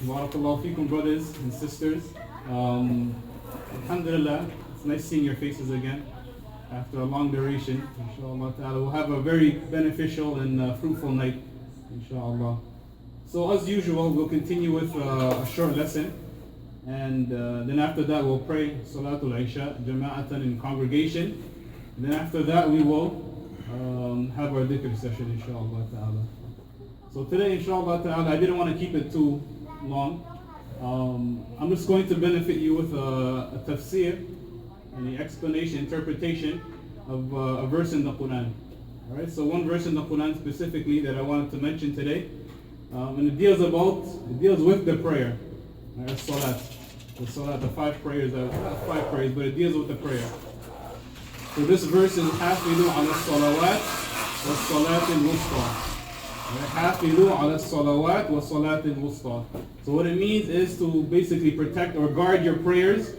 Barakallahu feekum, brothers and sisters. Alhamdulillah, it's nice seeing your faces again after a long duration. Inshallah ta'ala, we'll have a very beneficial and fruitful night, inshallah. So as usual, we'll continue with a short lesson, and then after that we'll pray Salatul Isha Jama'atan in congregation. And then after that we will have our dhikr session, inshallah ta'ala. So today, inshallah ta'ala, I didn't want to keep it too long. I'm just going to benefit you with a tafsir, an explanation, interpretation of a verse in the Quran. Alright, so one verse in the Quran specifically that I wanted to mention today, and it deals with the prayer, as-Salah, the five prayers, not five prayers, but it deals with the prayer. So this verse is حافظوا على الصلوات والصلاة الوسطى. حافظوا على الصلوات والصلاة الوسطى. So what it means is to basically protect or guard your prayers,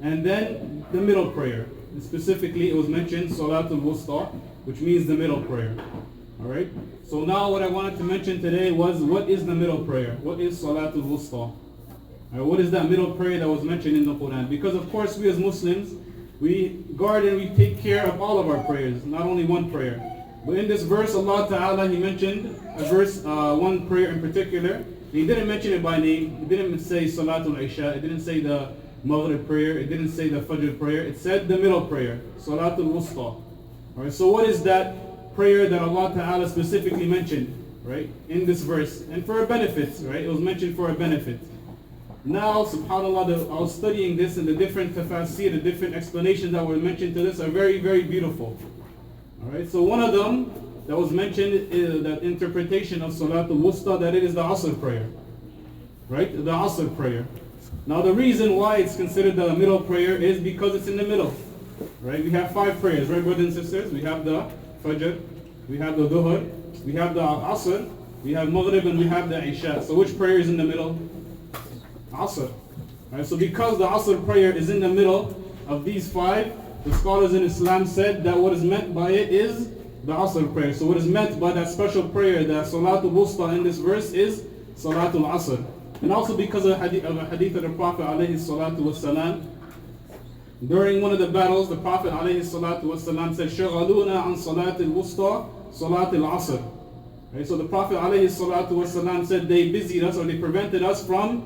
and then the middle prayer. And specifically, it was mentioned Salatul Wusta, which means the middle prayer. Alright? So now what I wanted to mention today was, what is the middle prayer? What is Salatul Wusta? What is that middle prayer that was mentioned in the Quran? Because of course we as Muslims, we guard and we take care of all of our prayers, not only one prayer. But in this verse, Allah Ta'ala, He mentioned a verse, one prayer in particular. He didn't mention it by name. He didn't say Salatul Isha. It didn't say the Maghrib prayer. It didn't say the Fajr prayer. It said the middle prayer, Salatul Wusta. Alright, so what is that prayer that Allah Ta'ala specifically mentioned, right, in this verse? And for a benefit, right? It was mentioned for a benefit. Now, subhanAllah, I was studying this, and the different tafasir, the different explanations that were mentioned to this are very, very beautiful. Alright, so one of them that was mentioned is that interpretation of Salatul Wusta, that it is the Asr prayer. Right? The Asr prayer. Now the reason why it's considered the middle prayer is because it's in the middle. Right? We have five prayers, right, brothers and sisters? We have the Fajr, we have the Dhuhr, we have the Asr, we have Maghrib, and we have the Isha. So which prayer is in the middle? Asr. Right? So because the Asr prayer is in the middle of these five, the scholars in Islam said that what is meant by it is the Asr prayer. So what is meant by that special prayer, the Salatul Wusta in this verse, is Salatul Asr. And also because of a hadith of the Prophet alayhi salatu wasalam, during one of the battles, the Prophet alayhi salatu wasalam said, شَغَلُونَا عَنْ صَلَاةِ الْوُسْطَى صَلَاةِ الْعَصْرِ. Right, so the Prophet alayhi salatu wasalam said they busied us, or they prevented us from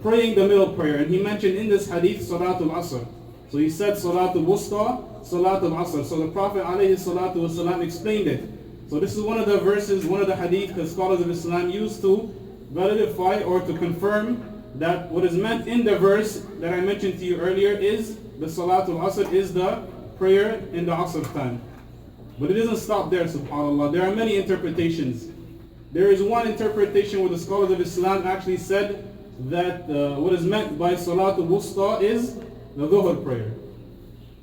praying the middle prayer. And he mentioned in this hadith Salatul Asr. So he said Salatul Wusta, Salatul Asr. So the Prophet ﷺ explained it. So this is one of the verses, one of the hadith that scholars of Islam used to validify or to confirm that what is meant in the verse that I mentioned to you earlier is the Salatul Asr, is the prayer in the Asr time. But it doesn't stop there, subhanAllah. There are many interpretations. There is one interpretation where the scholars of Islam actually said that what is meant by Salatul Wusta is the Dhuhr prayer.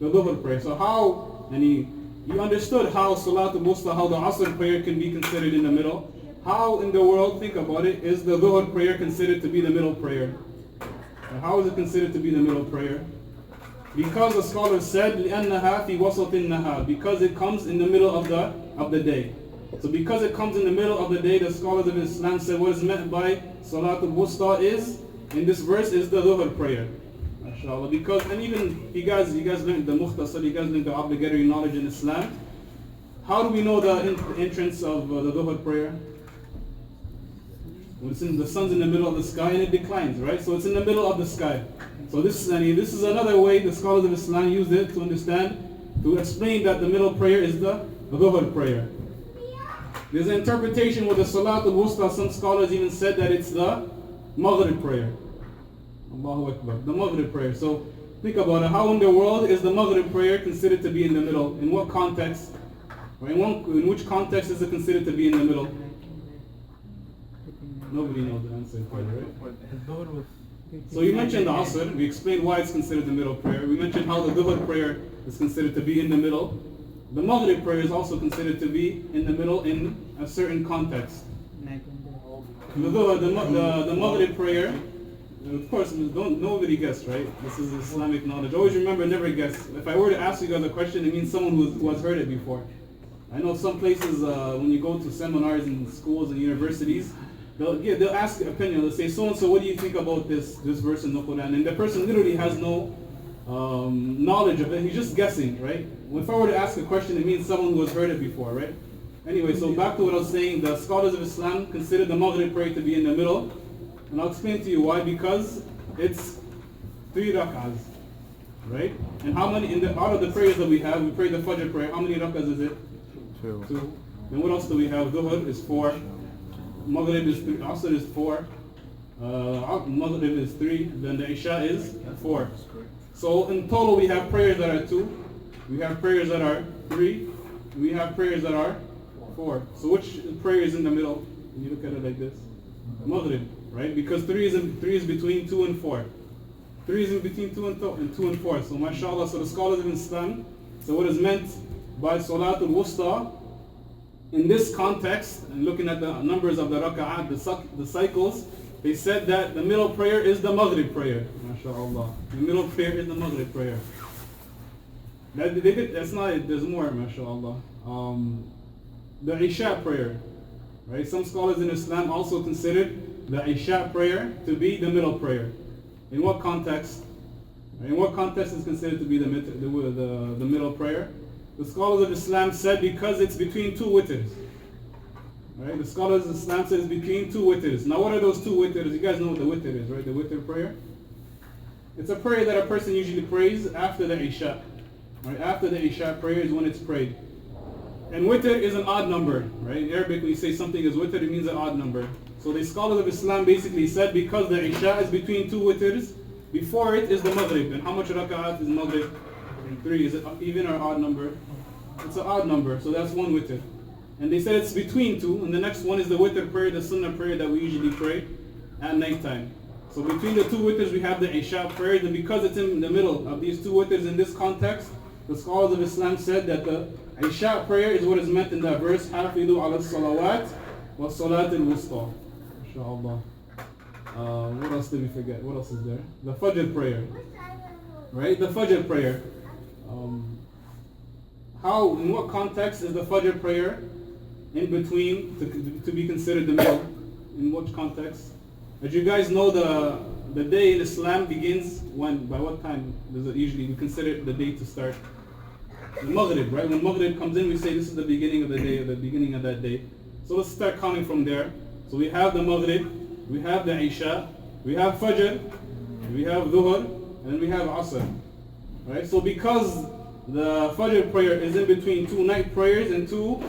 The Dhuhr prayer. So how, and you understood how Salatul Wusta, how the Asr prayer can be considered in the middle. How in the world, think about it, is the Dhuhr prayer considered to be the middle prayer? And how is it considered to be the middle prayer? Because the scholars said, لِأَنَّهَا فِي وَسَطِ النَّهَارِ, because it comes in the middle of the day. So because it comes in the middle of the day, the scholars of Islam said what is meant by Salatul Wusta is, in this verse, is the Dhuhr prayer. MashaAllah. Because, and even you guys learned the Mukhtasar, you guys learned the obligatory knowledge in Islam. How do we know the entrance of the Dhuhr prayer? When the sun's in the middle of the sky and it declines, right? So it's in the middle of the sky. So this is another way the scholars of Islam use it to understand, to explain that the middle prayer is the Dhuhr prayer. There's an interpretation with the Salatul Wusta. Some scholars even said that it's the Maghrib prayer. Allahu Akbar. The Maghrib prayer. So think about it. How in the world is the Maghrib prayer considered to be in the middle? In what context? Or in which context is it considered to be in the middle? Nobody knows the answer quite, right? So you mentioned the Asr. We explained why it's considered the middle prayer. We mentioned how the Dhuhr prayer is considered to be in the middle. The Maghrib prayer is also considered to be in the middle in a certain context. The Maghrib prayer, of course, nobody guessed, right? This is Islamic knowledge. Always remember, never guess. If I were to ask you guys a question, it means someone who has heard it before. I know some places, when you go to seminars in schools and universities, they'll ask an opinion. They'll say, so and so, what do you think about this verse in the Quran? And the person literally has no knowledge of it. He's just guessing, right? If I were to ask a question, it means someone who has heard it before, right? Anyway, so back to what I was saying. The scholars of Islam consider the Maghrib prayer to be in the middle, and I'll explain to you why. Because it's 3 rak'ahs, right? And how many out of the prayers that we have? We pray the Fajr prayer. How many rak'ahs is it? 2. 2. Then what else do we have? Dhuhr is 4. Maghrib is 3. Asr is 4. Maghrib is 3. Then the Isha is 4. So in total, we have prayers that are 2. We have prayers that are 3. We have prayers that are 4. So which prayer is in the middle? When you look at it like this, Maghrib, right? Because 3 is between 2 and 4. 3 is in between 2 and 4. So mashallah, so the scholars of Islam, so what is meant by Salat al-Wusta in this context, and looking at the numbers of the raka'at, the cycles, they said that the middle prayer is the Maghrib prayer. Mashallah. The middle prayer is the Maghrib prayer. That's not it. There's more, mashallah. The Isha prayer, right? Some scholars in Islam also considered the Isha prayer to be the middle prayer. In what context? In what context is considered to be the middle prayer? The scholars of Islam said because it's between 2 witrs. Right? The scholars of Islam said it's between 2 witrs. Now what are those 2 witrs? You guys know what the witr is, right? The witr prayer. It's a prayer that a person usually prays after the Isha. Right? After the Isha prayer is when it's prayed. And witr is an odd number, right? In Arabic, when you say something is witr, it means an odd number. So the scholars of Islam basically said because the Isha is between 2 witrs, before it is the Maghrib. And how much raka'at is Maghrib? 3. Is it even or odd number? It's an odd number, so that's 1 witr. And they said it's between 2, and the next one is the witr prayer, the sunnah prayer that we usually pray at night time. So between the 2 witrs we have the Isha prayer, and because it's in the middle of these 2 witrs in this context, the scholars of Islam said that the Isha prayer is what is meant in that verse, حَافِظُوا عَلَى الصَّلَوَاتِ وَالصَّلَاةِ الْوُسطى. Inshallah. What else did we forget? What else is there? The Fajr prayer. Right? The Fajr prayer. In what context is the Fajr prayer in between to be considered the middle? In what context? As you guys know, the day in Islam begins when? By what time does it usually we consider the day to start? The Maghrib, right? When Maghrib comes in, we say this is the beginning of the day, or the beginning of that day. So let's start counting from there. So we have the Maghrib, we have the Isha, we have Fajr, we have Dhuhr, and then we have Asr. Right? So because the Fajr prayer is in between 2 night prayers and 2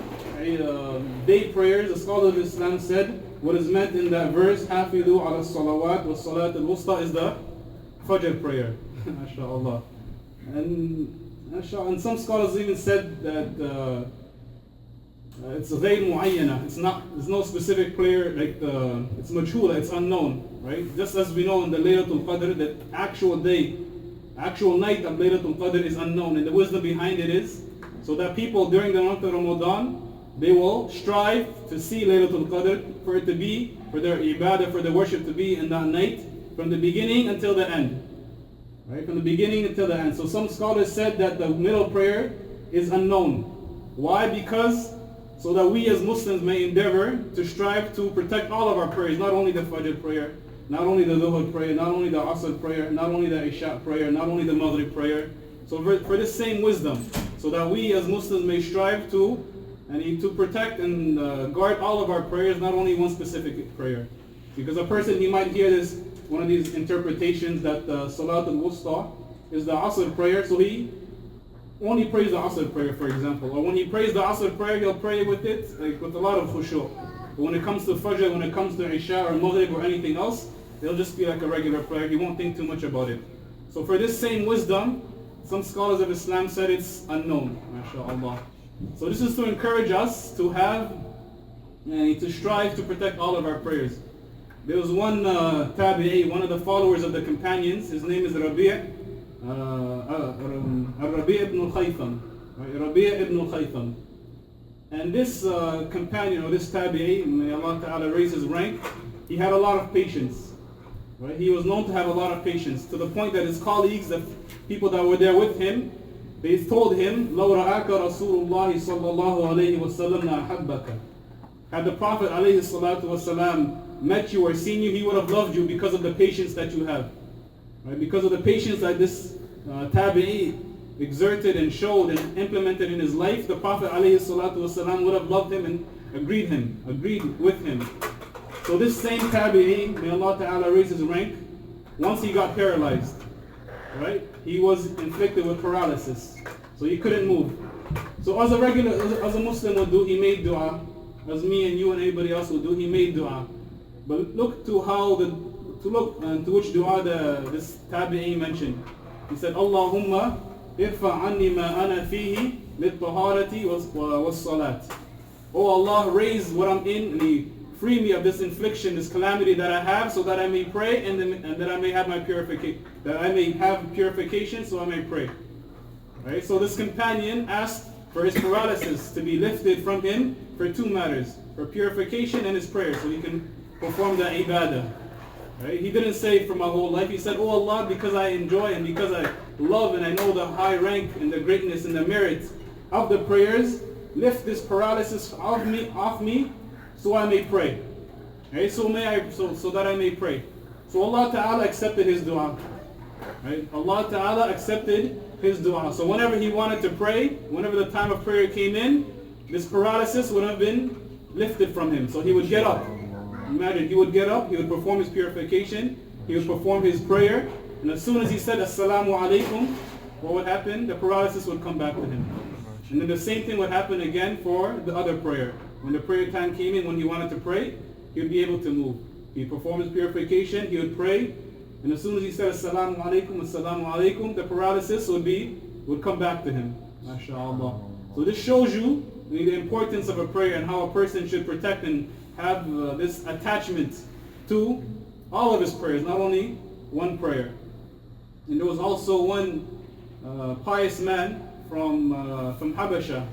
day prayers, the scholars of Islam said what is meant in that verse, حَافِظُوا عَلَى الصَّلَوَاتِ وَالصَّلَاةِ الْوُسطى, is the Fajr prayer. MashaAllah. And some scholars even said that it's غير معينة. There's no specific prayer, like it's majhula, it's unknown, right? Just as we know in the Laylatul Qadr, that actual night of Laylatul Qadr is unknown, and the wisdom behind it is so that people during the month of Ramadan, they will strive to see Laylatul Qadr, for it to be, for their ibadah, for their worship to be in that night, from the beginning until the end. Right? From the beginning until the end. So some scholars said that the middle prayer is unknown. Why? Because so that we as Muslims may endeavor to strive to protect all of our prayers, not only the Fajr prayer, not only the Dhuhr prayer, not only the Asr prayer, not only the Isha prayer, not only the Maghrib prayer. So for this same wisdom, so that we as Muslims may strive to protect and guard all of our prayers, not only one specific prayer. Because a person, he might hear this, one of these interpretations that the Salat al-Wusta is the Asr prayer, so he only prays the Asr prayer, for example. Or when he prays the Asr prayer, he'll pray with it, like with a lot of khushu'. But when it comes to Fajr, when it comes to Isha or Maghrib or anything else, it'll just be like a regular prayer. He won't think too much about it. So for this same wisdom, some scholars of Islam said it's unknown, mashallah. So this is to encourage us to to strive to protect all of our prayers. There was one tabi'i, one of the followers of the companions, his name is Rabi' ibn al-Khaytham. Rabi' ibn al-Khaytham. And this companion, or this tabi'i, may Allah Ta'ala raise his rank, he had a lot of patience. Right? He was known to have a lot of patience, to the point that his colleagues, the people that were there with him, they told him, لَوْ رَآكَ رَسُولُ اللَّهِ صَلَّى اللَّهُ عَلَيْهِ وَسَلَّمْ لَأَحَبَّكَ. Had the Prophet ﷺ met you or seen you, he would have loved you because of the patience that you have. Right? Because of the patience that this tabi'i exerted and showed and implemented in his life, the Prophet ﷺ would have loved him and agreed with him. So this same tabi'i, may Allah Ta'ala raise his rank, once he got paralyzed, right? He was inflicted with paralysis, so he couldn't move. So as a Muslim would do, he made dua. As me and you and anybody else would do, he made dua. But look to which dua this tabi'i mentioned. He said, Allahumma irfa anni ma ana fihi lit-taharati was-salat. Oh Allah, raise what I'm in, and He free me of this infliction, this calamity that I have, so that I may pray and that I may have my purification. That I may have purification, so I may pray. Right? So this companion asked for his paralysis to be lifted from him for two matters: for purification and his prayer, so he can perform the ibadah. Right? He didn't say for my whole life. He said, "Oh Allah, because I enjoy and because I love and I know the high rank and the greatness and the merit of the prayers, lift this paralysis off me, so I may pray." Right? So that I may pray. So Allah Ta'ala accepted his dua. Right? Allah Ta'ala accepted his dua. So whenever he wanted to pray, whenever the time of prayer came in, this paralysis would have been lifted from him. So he would get up. Imagine, he would get up, he would perform his purification, he would perform his prayer, and as soon as he said Assalamu alaikum, what would happen? The paralysis would come back to him. And then the same thing would happen again for the other prayer. When the prayer time came in, when he wanted to pray, he would be able to move. He would perform his purification, he would pray, and as soon as he said Assalamu alaikum, the paralysis would come back to him. MashaAllah. So this shows you the importance of a prayer and how a person should protect and have this attachment to all of his prayers, not only one prayer. And there was also one pious man from Habasha.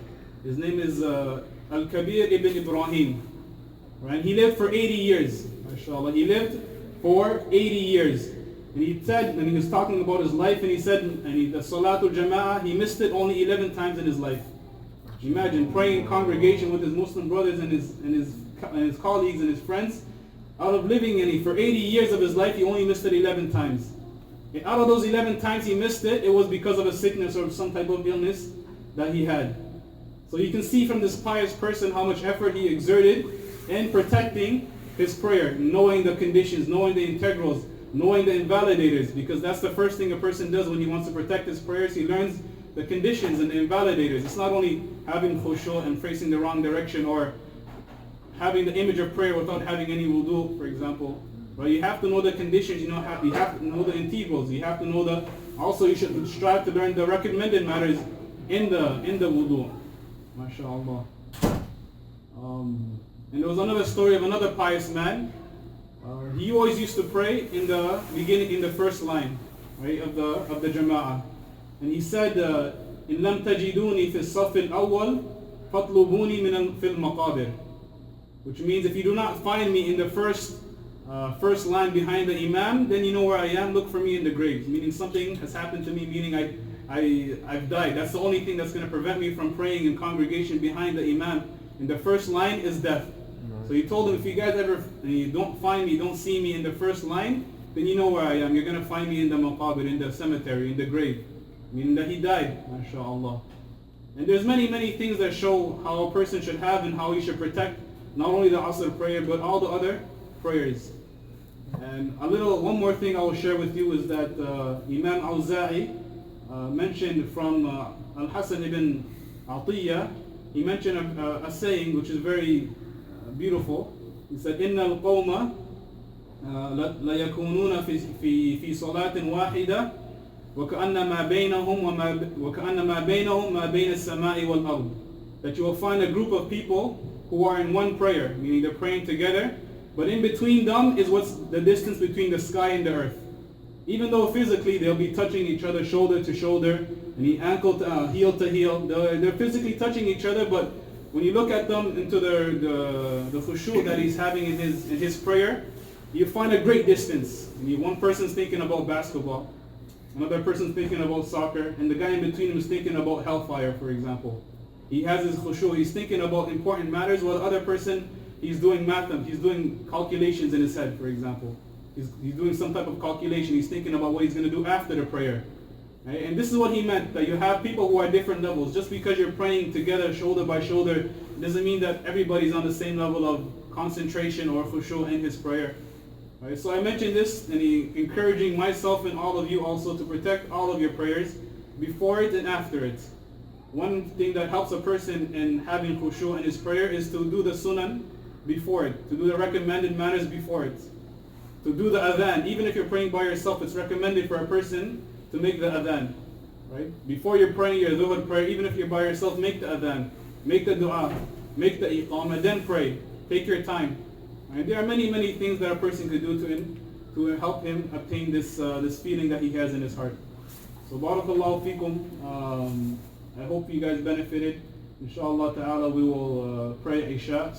His name is Al-Kabir ibn Ibrahim. Right? He lived for 80 years. MashaAllah. He lived for 80 years. And he said, and he was talking about his life, and he said, the Salatul Jama'ah, he missed it only 11 times in his life. Imagine praying in congregation with his Muslim brothers and his colleagues and his friends. Out of living for 80 years of his life, he only missed it 11 times. And out of those 11 times he missed it, it was because of a sickness or some type of illness that he had. So you can see from this pious person how much effort he exerted in protecting his prayer, knowing the conditions, knowing the integrals, knowing the invalidators, because that's the first thing a person does when he wants to protect his prayers. He learns the conditions and the invalidators. It's not only having khushu and facing the wrong direction or having the image of prayer without having any wudu, for example. But you have to know the conditions, you have to know the integrals, you have to know also you should strive to learn the recommended matters in the wudu. MashaAllah. And there was another story of another pious man. He always used to pray in the beginning, in the first line, right, of the Jama'ah. And he said, إِن لَمْ تَجِدُونِي فِي الصَّفِّ الْأَوَّلِ فَاطْلُبُونِي فِي الْمَقَابِرِ. Which means if you do not find me in the first line behind the Imam, then you know where I am, look for me in the graves. Meaning something has happened to me, meaning I've died. That's the only thing that's going to prevent me from praying in congregation behind the Imam. In the first line is death. So he told them, if you guys you don't find me, don't see me in the first line, then you know where I am. You're going to find me in the maqabir, in the cemetery, in the grave. Meaning that he died, MashaAllah. And there's many, many things that show how a person should have and how he should protect not only the Asr prayer, but all the other prayers. And one more thing I will share with you is that Imam Awza'i mentioned from Al-Hasan ibn Atiyah, he mentioned a saying which is very beautiful. He said, إِنَّ الْقَوْمَ لَيَكُونُونَ فِي صَلَاةٍ وَاحِدَةٍ وَكَأَنَّمَا بَيْنَهُمْ مَا بَيْنَ السَّمَاءِ وَالْأَرْضِ. That you will find a group of people who are in one prayer, meaning they're praying together, but in between them is what's the distance between the sky and the earth. Even though physically they'll be touching each other shoulder to shoulder, and ankle to heel to heel, they're physically touching each other, but when you look at them into the khushu that he's having in his prayer, you find a great distance. One person's thinking about basketball, another person's thinking about soccer, and the guy in between him is thinking about hellfire, for example. He has his khushu, he's thinking about important matters, while the other person he's doing math, he's doing calculations in his head, for example. He's doing some type of calculation. He's thinking about what he's going to do after the prayer. Right? And this is what he meant, that you have people who are different levels. Just because you're praying together, shoulder by shoulder, doesn't mean that everybody's on the same level of concentration or khushu in his prayer. Right? So I mentioned this, and encouraging myself and all of you also to protect all of your prayers before it and after it. One thing that helps a person in having khushu in his prayer is to do the sunan before it, to do the recommended manners before it, to do the adhan. Even if you're praying by yourself, it's recommended for a person to make the adhan. Right? Before you're praying your dhuhr prayer, even if you're by yourself, make the adhan, make the dua, make the iqamah, then pray. Take your time. Right? There are many things that a person could do to help him obtain this feeling that he has in his heart. So barakallahu feekum. I hope you guys benefited. Inshallah ta'ala we will pray Isha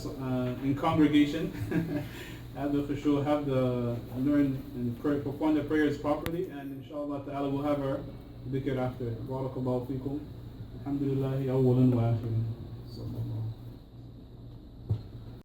in congregation. Have the khushu, learn and perform the prayers properly, and inshallah ta'ala we'll have our dhikr after. Barakallahu feekum. Alhamdulillahi awwalan wa akhiran.